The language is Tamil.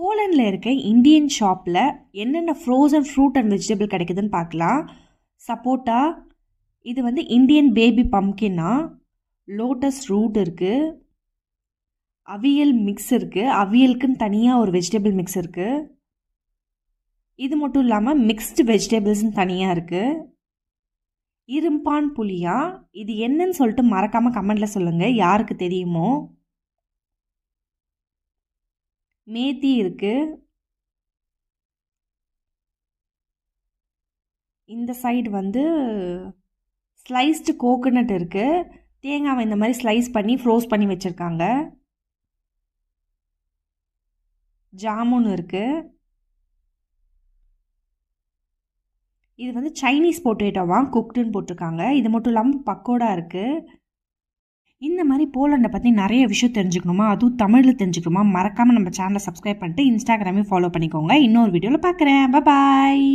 போலண்டில் இருக்க இந்தியன் ஷாப்பில் என்னென்ன ஃப்ரோசன் ஃப்ரூட் அண்ட் வெஜிடபிள் கிடைக்குதுன்னு பார்க்கலாம். சப்போட்டா, இது வந்து இந்தியன் பேபி பம்கின்னா, லோட்டஸ் ரூட் இருக்குது, அவியல் மிக்ஸ் இருக்குது, அவியலுக்குன்னு தனியாக ஒரு வெஜிடபிள் மிக்ஸ் இருக்குது. இது மட்டும் இல்லாமல் மிக்ஸ்டு வெஜிடபிள்ஸ்னு தனியாக இருக்குது. இரும்பான் புளியா, இது என்னன்னு சொல்லிட்டு மறக்காமல் கமெண்டில் சொல்லுங்கள் யாருக்கு தெரியுமோ. மேத்தி இருக்குது. இந்த சைடு வந்து ஸ்லைஸ்டு கோகோனட் இருக்குது. தேங்காவை இந்த மாதிரி ஸ்லைஸ் பண்ணி ஃப்ரோஸ் பண்ணி வச்சுருக்காங்க. ஜாமுன் இருக்குது. இது வந்து சைனீஸ் பொட்டேட்டோவா குக்டுன்னு போட்டிருக்காங்க. இது மட்டும் இல்லாமல் பக்கோடா இருக்குது. இந்த மாதிரி போலண்டை பற்றி நிறைய விஷயம் தெரிஞ்சுக்கணுமா, அதுவும் தமிழில் தெரிஞ்சுக்கணுமா, மறக்காமல் நம்ம சேனலை சப்ஸ்கிரைப் பண்ணிட்டு இன்ஸ்டாகிராமே ஃபாலோ பண்ணிக்கோங்க. இன்னொரு வீடியோவில் பார்க்குறேன். பாய்.